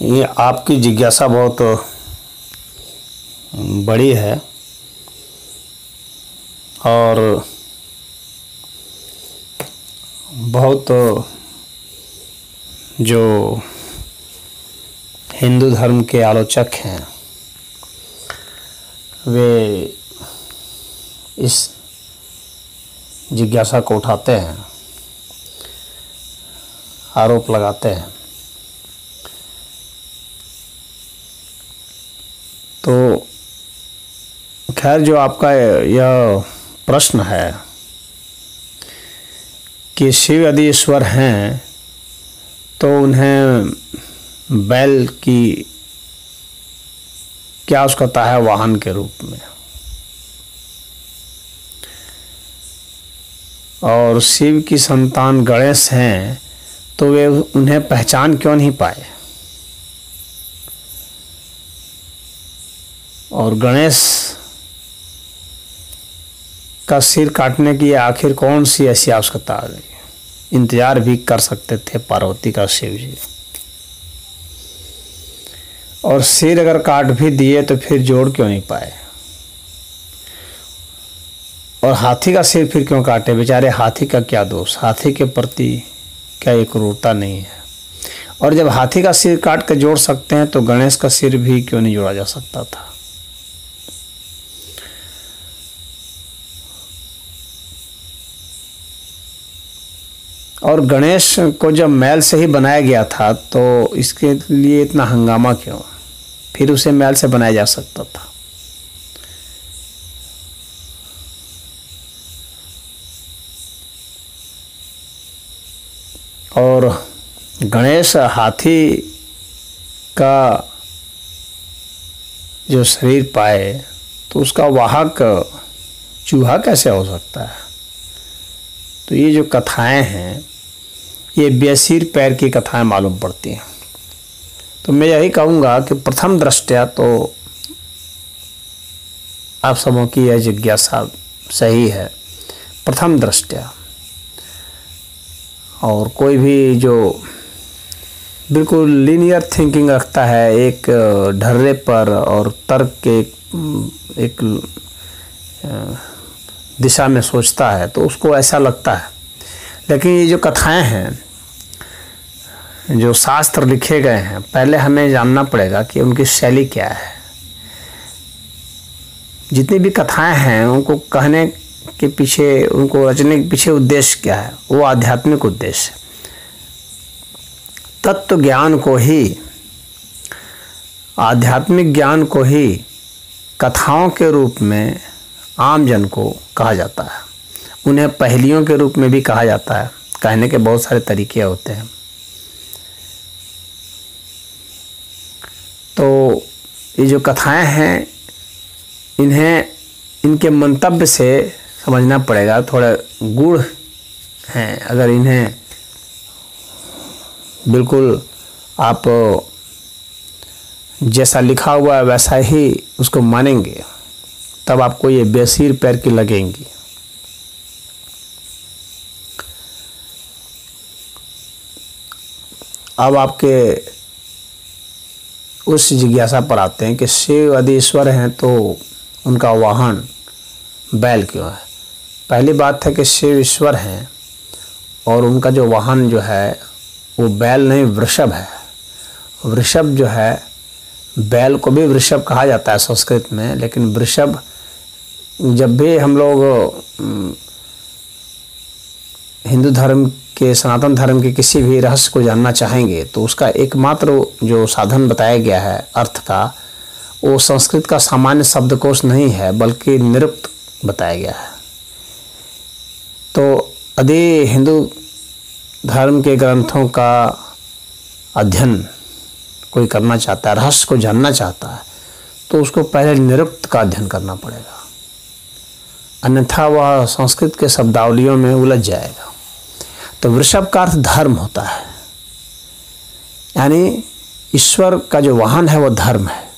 ये आपकी जिज्ञासा बहुत बड़ी है और बहुत जो हिंदू धर्म के आलोचक हैं वे इस जिज्ञासा को उठाते हैं, आरोप लगाते हैं। तो खैर, जो आपका यह प्रश्न है कि शिव यदि ईश्वर हैं तो उन्हें बैल की क्या आवश्यकता है वाहन के रूप में, और शिव की संतान गणेश हैं तो वे उन्हें पहचान क्यों नहीं पाए, और गणेश का सिर काटने की आखिर कौन सी ऐसी आवश्यकता आ गई। इंतजार भी कर सकते थे पार्वती का शिव जी, और सिर अगर काट भी दिए तो फिर जोड़ क्यों नहीं पाए, और हाथी का सिर फिर क्यों काटे। बेचारे हाथी का क्या दोष, हाथी के प्रति क्या एक क्रूरता नहीं है। और जब हाथी का सिर काट कर जोड़ सकते हैं तो गणेश का सिर भी क्यों नहीं जोड़ा जा सकता था। और गणेश को जब मैल से ही बनाया गया था तो इसके लिए इतना हंगामा क्यों, फिर उसे मैल से बनाया जा सकता था। और गणेश हाथी का जो शरीर पाए तो उसका वाहक चूहा कैसे हो सकता है। तो ये जो कथाएं हैं ये बेसिर पैर की कथाएं मालूम पड़ती हैं। तो मैं यही कहूँगा कि प्रथम दृष्टया तो आप सबों की यह जिज्ञासा सही है, प्रथम दृष्टया। और कोई भी जो बिल्कुल लीनियर थिंकिंग रखता है, एक ढर्रे पर और तर्क के एक दिशा में सोचता है, तो उसको ऐसा लगता है। लेकिन ये जो कथाएं हैं, जो शास्त्र लिखे गए हैं, पहले हमें जानना पड़ेगा कि उनकी शैली क्या है। जितनी भी कथाएं हैं उनको कहने के पीछे, उनको रचने के पीछे उद्देश्य क्या है, वो आध्यात्मिक उद्देश्य। तत्व ज्ञान को ही, आध्यात्मिक ज्ञान को ही कथाओं के रूप में आम जन को कहा जाता है। उन्हें पहेलियों के रूप में भी कहा जाता है। कहने के बहुत सारे तरीके होते हैं। तो ये जो कथाएं हैं, इन्हें इनके मंतव्य से समझना पड़ेगा, थोड़ा गूढ़ हैं। अगर इन्हें बिल्कुल आप जैसा लिखा हुआ है वैसा ही उसको मानेंगे तब आपको ये बेसिर पैर की लगेंगी। अब आपके उस जिज्ञासा पर आते हैं कि शिव यदि ईश्वर हैं तो उनका वाहन बैल क्यों है। पहली बात है कि शिव ईश्वर हैं और उनका जो वाहन जो है वो बैल नहीं, वृषभ है। वृषभ जो है, बैल को भी वृषभ कहा जाता है संस्कृत में, लेकिन वृषभ जब भी हम लोग हिंदू धर्म के, सनातन धर्म के किसी भी रहस्य को जानना चाहेंगे तो उसका एकमात्र जो साधन बताया गया है अर्थ का, वो संस्कृत का सामान्य शब्दकोश नहीं है बल्कि निरुक्त बताया गया है। तो यदि हिंदू धर्म के ग्रंथों का अध्ययन कोई करना चाहता है, रहस्य को जानना चाहता है, तो उसको पहले निरुक्त का अध्ययन करना पड़ेगा, अन्यथा वह संस्कृत के शब्दावलियों में उलझ जाएगा। तो वृषभ का अर्थ धर्म होता है, यानी ईश्वर का जो वाहन है वो धर्म है।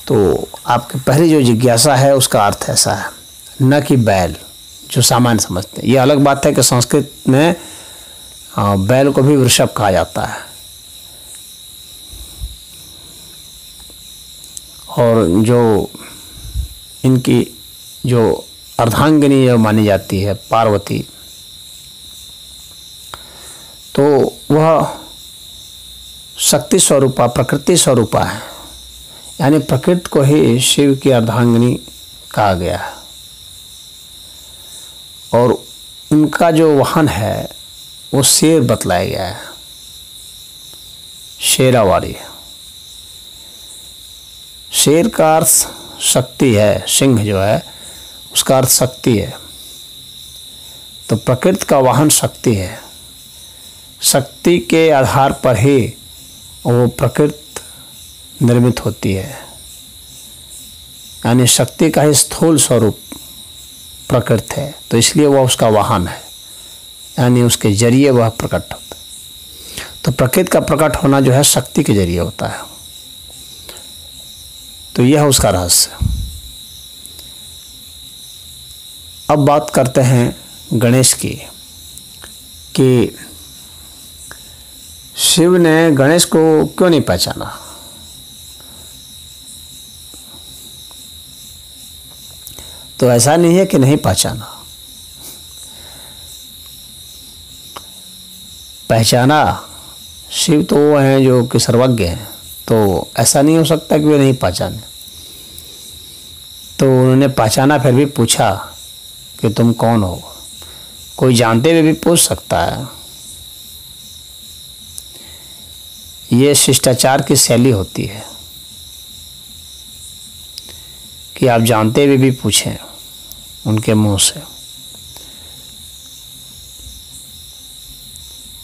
तो आपकी पहली जो जिज्ञासा है उसका अर्थ ऐसा है, न कि बैल जो सामान्य समझते हैं। ये अलग बात है कि संस्कृत में बैल को भी वृषभ कहा जाता है। और जो इनकी जो अर्धांगिनी जो मानी जाती है पार्वती, तो वह शक्ति स्वरूपा, प्रकृति स्वरूपा है, यानी प्रकृति को ही शिव की अर्धांगिनी कहा गया है। और उनका जो वाहन है वो शेर बतलाया गया है, शेरावारी। शेर का अर्थ शक्ति है, सिंह जो है उसका अर्थ शक्ति है। तो प्रकृति का वाहन शक्ति है, शक्ति के आधार पर ही वो प्रकृति निर्मित होती है, यानी शक्ति का ही स्थूल स्वरूप प्रकृति है, तो इसलिए वह उसका वाहन है, यानी उसके जरिए वह प्रकट होता है। तो प्रकृति का प्रकट होना जो है शक्ति के जरिए होता है। तो यह उसका रहस्य। अब बात करते हैं गणेश की, कि शिव ने गणेश को क्यों नहीं पहचाना। तो ऐसा नहीं है कि नहीं पहचाना, पहचाना। शिव तो वो हैं जो कि सर्वज्ञ हैं, तो ऐसा नहीं हो सकता कि वे नहीं पहचाने। तो उन्होंने पहचाना, फिर भी पूछा कि तुम कौन हो। कोई जानते हुए भी पूछ सकता है, ये शिष्टाचार की शैली होती है कि आप जानते हुए भी पूछें उनके मुंह से।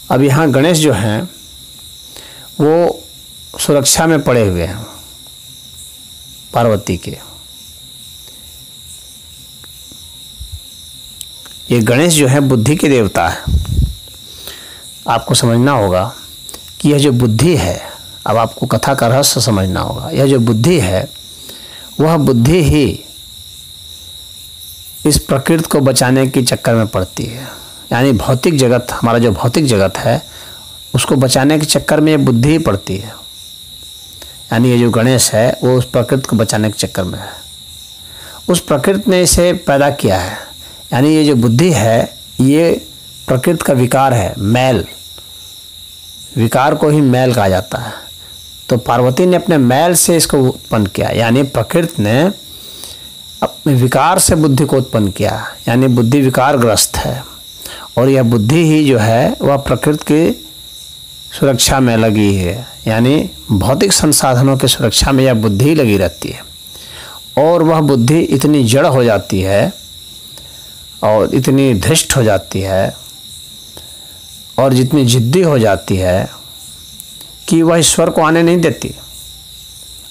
अब यहाँ गणेश जो हैं वो सुरक्षा में पड़े हुए हैं पार्वती के। ये गणेश जो है बुद्धि के देवता है। आपको समझना होगा कि यह जो बुद्धि है, अब आपको कथा का रहस्य समझना होगा, यह जो बुद्धि है वह बुद्धि ही इस प्रकृति को बचाने के चक्कर में पड़ती है। यानी भौतिक जगत, हमारा जो भौतिक जगत है उसको बचाने के चक्कर में ये बुद्धि ही पड़ती है। यानी ये जो गणेश है वो उस प्रकृति को बचाने के चक्कर में है। उस प्रकृति ने इसे पैदा किया है, यानी ये जो बुद्धि है ये प्रकृति का विकार है, मैल। विकार को ही मैल कहा जाता है। तो पार्वती ने अपने मैल से इसको उत्पन्न किया, यानी प्रकृति ने अपने विकार से बुद्धि को उत्पन्न किया, यानी बुद्धि विकारग्रस्त है। और यह बुद्धि ही जो है वह प्रकृति की सुरक्षा में लगी है, यानी भौतिक संसाधनों की सुरक्षा में यह बुद्धि लगी रहती है। और वह बुद्धि इतनी जड़ हो जाती है और इतनी धृष्ट हो जाती है और जितनी जिद्दी हो जाती है कि वह ईश्वर को आने नहीं देती।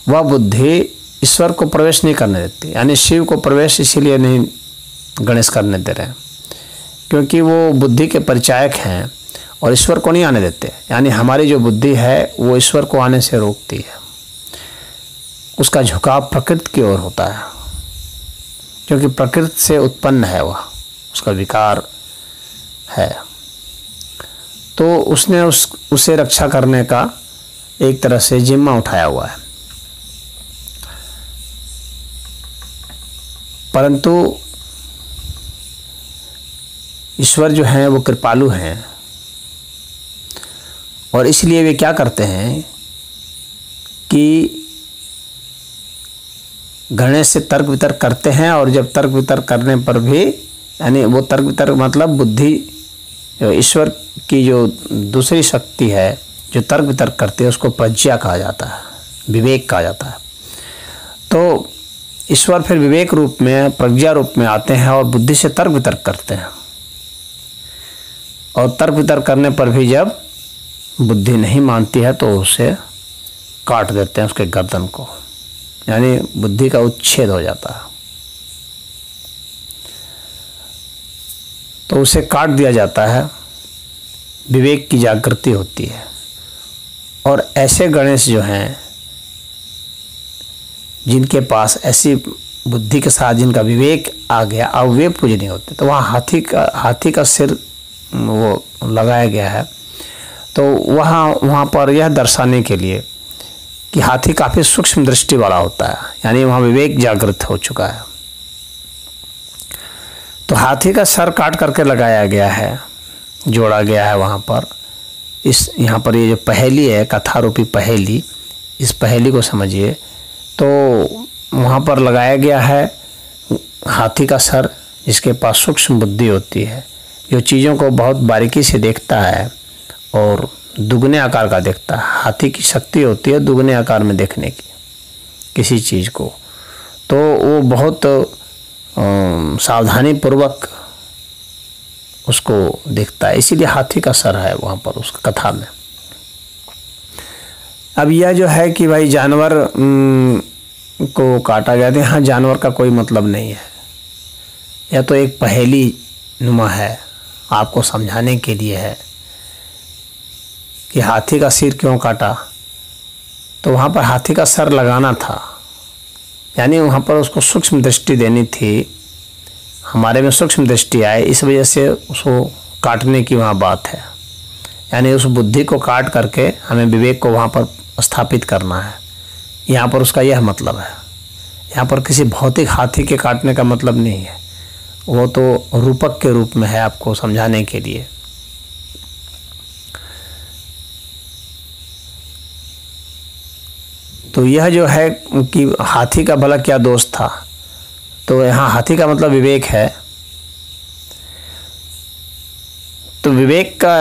वह बुद्धि ईश्वर को प्रवेश नहीं करने देती, यानी शिव को प्रवेश इसीलिए नहीं गणेश करने दे रहे हैं क्योंकि वो बुद्धि के परिचायक हैं और ईश्वर को नहीं आने देते। यानी हमारी जो बुद्धि है वो ईश्वर को आने से रोकती है। उसका झुकाव प्रकृति की ओर होता है क्योंकि प्रकृति से उत्पन्न है वह, उसका विकार है। तो उसने उसे रक्षा करने का एक तरह से जिम्मा उठाया हुआ है। परंतु ईश्वर जो हैं वो कृपालु हैं और इसलिए वे क्या करते हैं कि गणेश से तर्क वितर्क करते हैं। और जब तर्क वितर्क करने पर भी, यानी वो तर्क वितर्क मतलब बुद्धि, जो ईश्वर की जो दूसरी शक्ति है जो तर्क वितर्क करती है उसको प्रज्ञा कहा जाता है, विवेक कहा जाता है। तो ईश्वर फिर विवेक रूप में, प्रज्ञा रूप में आते हैं और बुद्धि से तर्क वितर्क करते हैं। और तर्क वितर्क करने पर भी जब बुद्धि नहीं मानती है तो उसे काट देते हैं, उसके गर्दन को, यानी बुद्धि का उच्छेद हो जाता है। तो उसे काट दिया जाता है, विवेक की जागृति होती है। और ऐसे गणेश जो हैं जिनके पास ऐसी बुद्धि के साथ जिनका विवेक आ गया, अब वे पूजनीय होते। तो वहाँ हाथी का सिर वो लगाया गया है। तो वहाँ पर यह दर्शाने के लिए कि हाथी काफ़ी सूक्ष्म दृष्टि वाला होता है, यानी वहाँ विवेक जागृत हो चुका है। तो हाथी का सर काट करके लगाया गया है, जोड़ा गया है वहाँ पर। यहाँ पर ये जो पहेली है, कथा रूपी पहेली, इस पहेली को समझिए। तो वहाँ पर लगाया गया है हाथी का सर, जिसके पास सूक्ष्म बुद्धि होती है, जो चीज़ों को बहुत बारीकी से देखता है और दुगने आकार का देखता है। हाथी की शक्ति होती है दुगने आकार में देखने की किसी चीज़ को, तो वो बहुत सावधानी पूर्वक उसको देखता है, इसीलिए हाथी का सर है वहाँ पर उस कथा में। अब यह जो है कि भाई जानवर को काटा गया था, यहाँ जानवर का कोई मतलब नहीं है, यह तो एक पहेली नुमा है, आपको समझाने के लिए है कि हाथी का सिर क्यों काटा। तो वहाँ पर हाथी का सर लगाना था, यानी वहाँ पर उसको सूक्ष्म दृष्टि देनी थी, हमारे में सूक्ष्म दृष्टि आए, इस वजह से उसको काटने की वहाँ बात है। यानी उस बुद्धि को काट करके हमें विवेक को वहाँ पर स्थापित करना है, यहाँ पर उसका यह मतलब है। यहाँ पर किसी भौतिक हाथी के काटने का मतलब नहीं है, वो तो रूपक के रूप में है आपको समझाने के लिए। तो यह जो है कि हाथी का भला क्या दोष था, तो यहाँ हाथी का मतलब विवेक है। तो विवेक का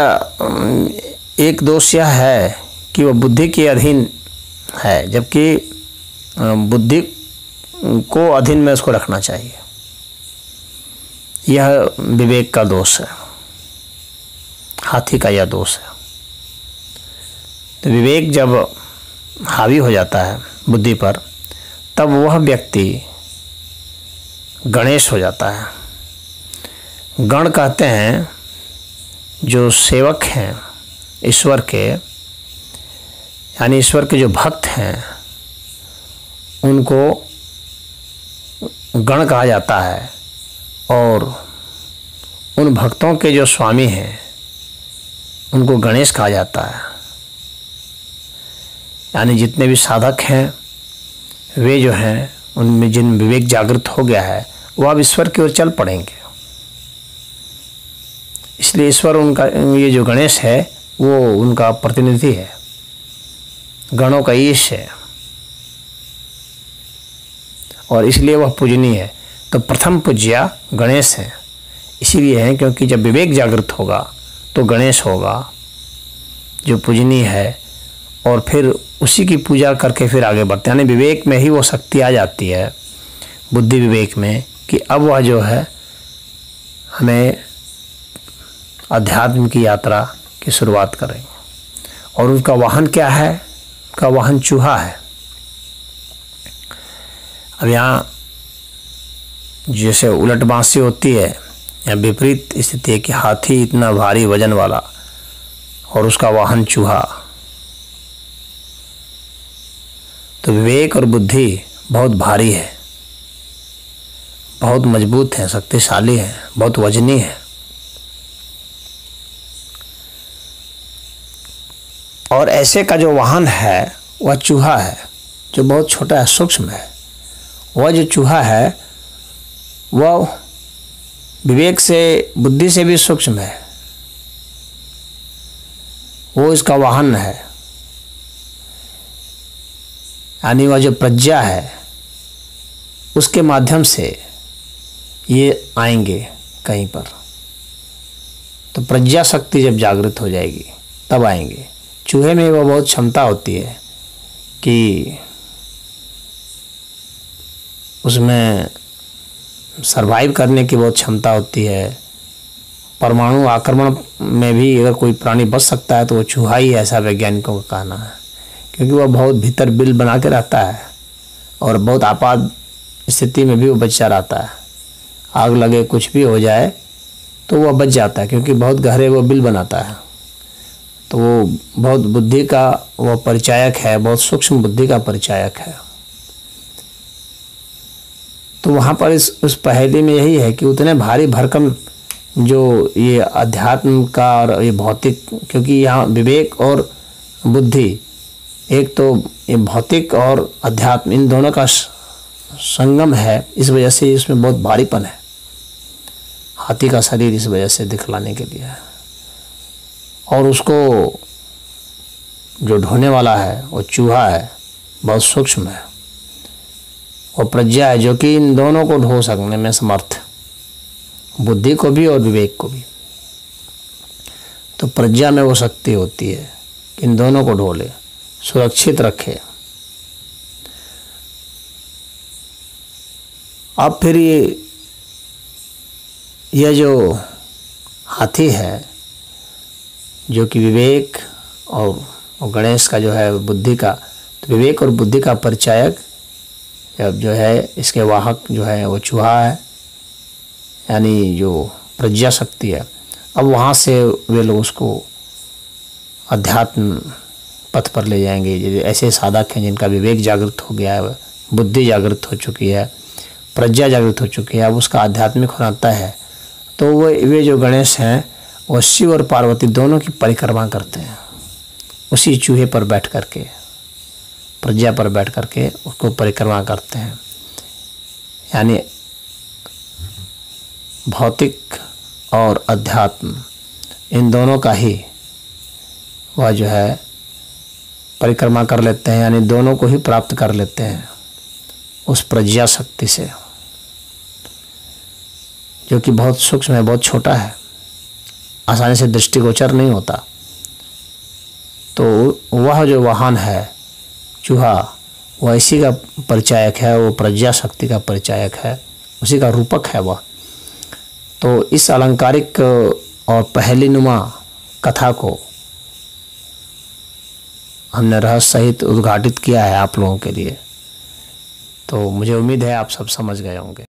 एक दोष यह है कि वह बुद्धि के अधीन है, जबकि बुद्धि को अधीन में उसको रखना चाहिए। यह विवेक का दोष है, हाथी का यह दोष है। तो विवेक जब हावी हो जाता है बुद्धि पर, तब वह व्यक्ति गणेश हो जाता है। गण कहते हैं जो सेवक हैं ईश्वर के, यानी ईश्वर के जो भक्त हैं उनको गण कहा जाता है, और उन भक्तों के जो स्वामी हैं उनको गणेश कहा जाता है। यानी जितने भी साधक हैं वे जो हैं उनमें जिन विवेक जागृत हो गया है वह अब ईश्वर की ओर चल पड़ेंगे। इसलिए ईश्वर उनका, ये जो गणेश है वो उनका प्रतिनिधि है, गणों का ईश है, और इसलिए वह पूजनीय है। तो प्रथम पूज्या गणेश हैं, इसीलिए हैं क्योंकि जब विवेक जागृत होगा तो गणेश होगा जो पूजनीय है, और फिर उसी की पूजा करके फिर आगे बढ़ते हैं। यानी विवेक में ही वो शक्ति आ जाती है, बुद्धि विवेक में, कि अब वह जो है हमें अध्यात्म की यात्रा की शुरुआत करेंगे। और उनका वाहन क्या है? उनका वाहन चूहा है। अब यहाँ जैसे उलट बांसी होती है या विपरीत स्थिति है कि हाथी इतना भारी वजन वाला और उसका वाहन चूहा, तो विवेक और बुद्धि बहुत भारी है, बहुत मजबूत है, शक्तिशाली है, बहुत वजनी है। और ऐसे का जो वाहन है वह चूहा है, जो बहुत छोटा है, सूक्ष्म है। वह जो चूहा है वह विवेक से, बुद्धि से भी सूक्ष्म है, वो इसका वाहन है। यानी वह जो प्रज्ञा है उसके माध्यम से ये आएंगे कहीं पर। तो प्रज्ञा शक्ति जब जागृत हो जाएगी तब आएंगे। चूहे में वह बहुत क्षमता होती है कि उसमें सरवाइव करने की बहुत क्षमता होती है। परमाणु आक्रमण में भी अगर कोई प्राणी बच सकता है तो वो चूहा ही, ऐसा वैज्ञानिकों का कहना है, क्योंकि वह बहुत भीतर बिल बना के रहता है और बहुत आपात स्थिति में भी वो बचा रहता है। आग लगे, कुछ भी हो जाए तो वह बच जाता है, क्योंकि बहुत गहरे वो बिल बनाता है। तो वो बहुत बुद्धि का वह परिचायक है, बहुत सूक्ष्म बुद्धि का परिचायक है। तो वहाँ पर उस पहेली में यही है कि उतने भारी भरकम जो ये अध्यात्म का और ये भौतिक, क्योंकि यहाँ विवेक और बुद्धि, एक तो ये भौतिक और अध्यात्म इन दोनों का संगम है, इस वजह से इसमें बहुत भारीपन है। हाथी का शरीर इस वजह से दिखलाने के लिए है। और उसको जो ढोने वाला है वो चूहा है, बहुत सूक्ष्म है। वो प्रज्ञा है जो कि इन दोनों को ढो सकने में समर्थ है, बुद्धि को भी और विवेक को भी। तो प्रज्ञा में वो शक्ति होती है कि इन दोनों को ढो ले, सुरक्षित रखे। अब फिर यह जो हाथी है जो कि विवेक और गणेश का जो है बुद्धि का, तो विवेक और बुद्धि का परिचायक अब जो है इसके वाहक जो है वो चूहा है, यानी जो प्रज्ञा शक्ति है। अब वहाँ से वे लोग उसको अध्यात्म पथ पर ले जाएंगे। जैसे ऐसे साधक हैं जिनका विवेक जागृत हो गया है, बुद्धि जागृत हो चुकी है, प्रज्ञा जागृत हो चुकी है, अब उसका आध्यात्मिक होना तय है। तो वे जो गणेश हैं वो शिव और पार्वती दोनों की परिक्रमा करते हैं, उसी चूहे पर बैठ करके, प्रज्ञा पर बैठ करके उसको परिक्रमा करते हैं। यानी भौतिक और अध्यात्म इन दोनों का ही वह जो है परिक्रमा कर लेते हैं, यानी दोनों को ही प्राप्त कर लेते हैं उस प्रज्ञा शक्ति से, जो कि बहुत सूक्ष्म है, बहुत छोटा है, आसानी से दृष्टिगोचर नहीं होता। तो वह जो वाहन है चूहा, वह इसी का परिचायक है, वो प्रज्ञा शक्ति का परिचायक है, उसी का रूपक है वह। तो इस अलंकारिक और पहेलीनुमा कथा को हमने रहस्य सहित उद्घाटित किया है आप लोगों के लिए। तो मुझे उम्मीद है आप सब समझ गए होंगे।